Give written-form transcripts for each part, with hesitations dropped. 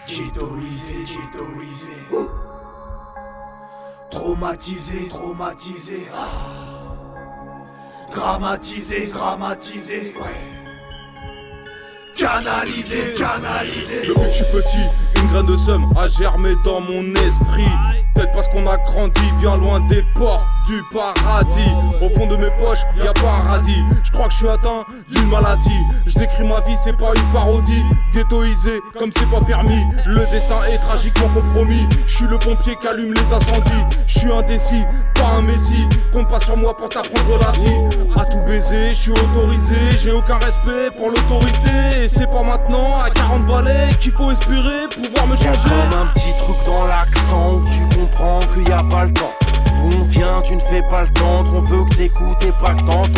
Ghettoisé, ghettoisé. Traumatisé, traumatisé. Dramatisé, dramatisé. Canalisé, canalisé. Depuis que je suis petit, une graine de seum a germé dans mon esprit. Peut-être parce qu'on a grandi bien loin des portes du paradis. Au fond de mes poches, y a pas un radis. Je crois que je suis atteint d'une maladie. Je décris ma vie, c'est pas une parodie. Ghettoisé, comme c'est pas permis. Le destin est tragiquement compromis. Je suis le pompier qui allume les incendies. Je suis indécis, pas un messie. Compte pas sur moi pour t'apprendre la vie. À tout baiser, je suis autorisé. J'ai aucun respect pour l'autorité. Et c'est pas maintenant, à 40 balais, qu'il faut espérer pouvoir me changer. Comme un petit truc dans l'accent où tu comprends qu'il y a pas le temps. D'où on vient, tu ne fais pas le tendre. On veut que t'écoutes et pas que t'entendes.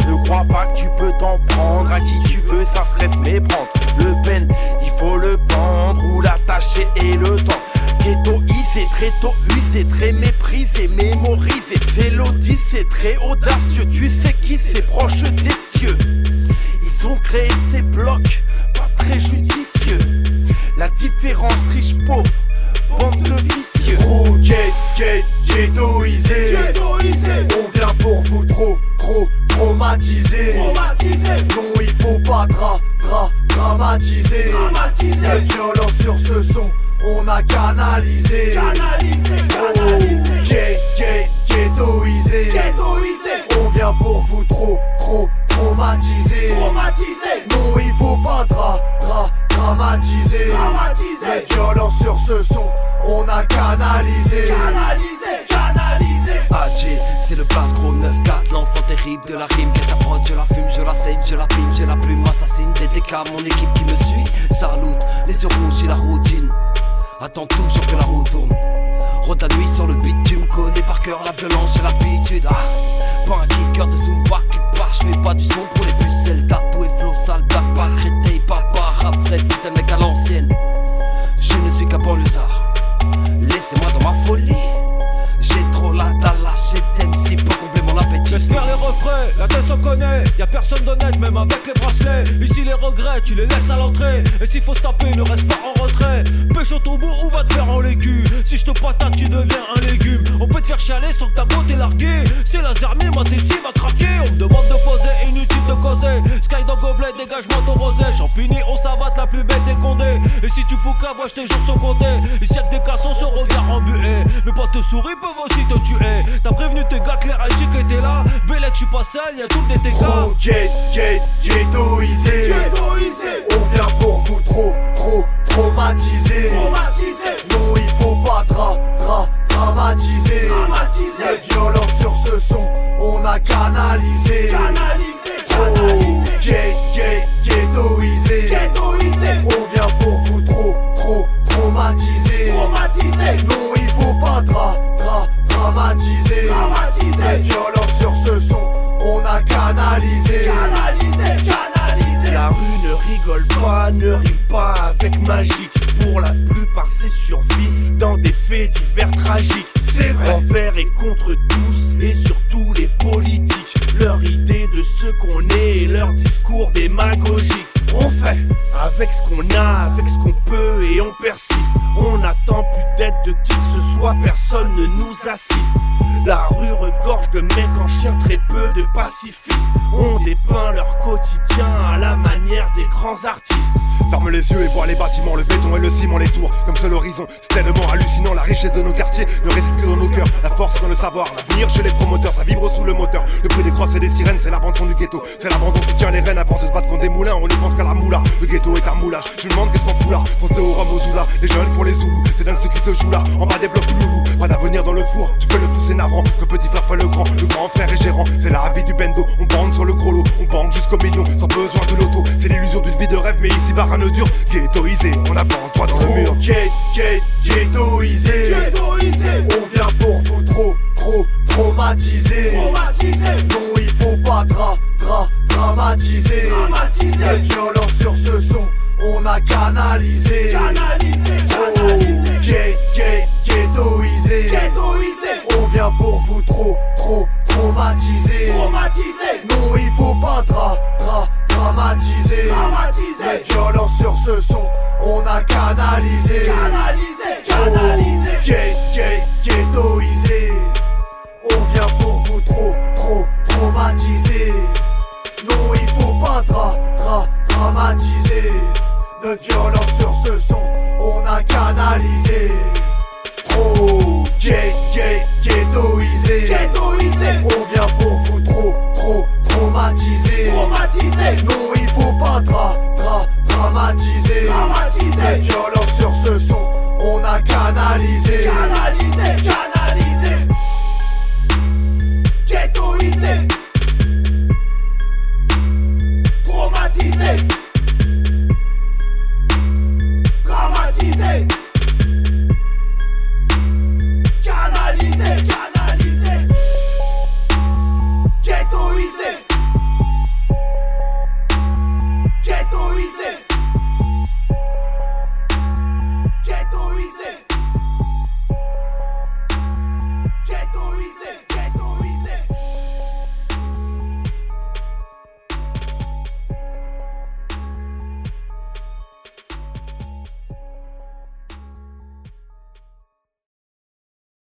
Ne crois pas que tu peux t'en prendre à qui tu veux, ça serait se méprendre. Le peine, il faut le pendre ou l'attacher et le temps. Ghettoisé, très tôt usé, très méprisé, mémorisé. C'est l'audit, c'est très audacieux. Tu sais qui c'est proche des cieux. Ils ont créé ces blocs, pas très judicieux. La différence riche-pauvre, bande de vicieux. Trop ghettoisé. On vient pour vous trop traumatiser. Non, il faut pas dramatiser. La violence sur ce son, on a canalisé. Ghettoisé. On vient pour vous trop traumatiser. Non, il faut pas dramatiser. La violence sur ce son, on a canalisé. AJ, c'est le basse gros 9-4, l'enfant terrible de la rime. Qu'est-ce que prod, je la fume, je la saigne, je la pime, j'ai la plume assassine. DTK, mon équipe qui me suit, salute, les yeux rouges et la routine. Attends toujours que la roue tourne. Rôde la nuit sur le beat, tu me connais par cœur, la violence, j'ai l'habitude. Pas un kicker de Zumba qui part, je fais pas du son pour les pucelles. Tatoué, flow, sale, black, pas crété, papa, rap, vrai, putain mec à l'ancienne. Je ne suis qu'un banlieusard, laissez-moi dans ma folie. J'ai trop la dalle, lâcher si pour combler mon appétit. Laisse faire les refrains, la tête on connaît. Y'a personne d'honnête même avec les bracelets. Ici les regrets, tu les laisses à l'entrée. Et s'il faut se taper, ne reste pas en retrait. Pêche au tombeau ou va te faire en légumes. Si je te patate, tu deviens un légume. On peut te faire chialer sans que ta go t'est larguée. C'est la zermie, ma tessie va craquer. On me demande de poser, inutile de causer. Sky dans gobelet, dégage-moi ton rosé. Champigny, on savate, la plus belle des condés. Et si tu poucas, vois, je tes jours sont comptés. Ici y'a que des cassos, se regardent embués. Mais pas te souris, peuvent aussi te tuer. T'as prévenu tes gars que les IG qui étaient là. Bélec, je suis pas seul, y'a tout le DTK. Trop ghettoisé. On vient pour vous trop traumatiser. Non, il faut pas dramatiser. La violence sur ce son, on a canalisé. Trop ghettoisé. On vient pour vous trop traumatiser. Non, il faut pas dramatiser. La violence sur ce son, on a canalisé. La rue ne rigole pas, ne rime pas avec magique. Pour la plupart c'est survie dans des faits divers tragiques. C'est vrai, envers et contre tous et surtout les politiques. Leur idée de ce qu'on est et leur discours démagogique. On fait avec ce qu'on a, avec ce qu'on peut et on persiste. On n'attend plus d'aide de qui que ce soit, personne ne nous assiste. La rue regorge de mecs en chien, très peu de pacifistes. On dépeint leur quotidien à la manière des grands artistes. Ferme les yeux et vois les bâtiments, le béton et le ciment, les tours comme seul horizon. C'est tellement hallucinant, la richesse de nos quartiers ne réside que dans nos cœurs. La force dans le savoir, l'avenir chez les promoteurs, ça vibre sous le moteur. Le bruit des crosses et des sirènes, c'est la bande son du ghetto. C'est l'abandon qui tient les rênes à force de se battre contre des moulins. On ne pense qu'à la moula, le ghetto est un moulage. Je me demande qu'est-ce qu'on fout là, pense au rhum au zoula. Les jeunes font les zoulous, c'est dingue ce qui se joue là. En bas des blocs loulou, pas d'avenir dans le four. Tu fais le fou, c'est navrant, que petit frère fait le grand frère est gérant. C'est la vie du bendo, on bande sur le gros lot. On bande jusqu'au million, sans besoin de l'auto. C'est l'illusion d'une vie de rêve, mais ici rien ne dure. Ghettoisé, on avance droit dans le mur. Ghettoisé. On vient pour vous trop traumatiser. Non, il faut pas dramatiser. La violence sur ce son, on a canalisé. Ghettoisé. On vient pour vous trop traumatiser. Non, il faut pas dramatiser. La violence sur ce ce son, on a canalisé. Ghettoisé. On vient pour vous traumatiser. Non, il faut pas dramatiser. Notre violence sur ce son, on a canalisé. Ghettoisé. On vient pour vous traumatiser. Non, il faut pas dramatiser. Notre violence sur ce son, on a canalisé. Ghettoisé. Traumatisé.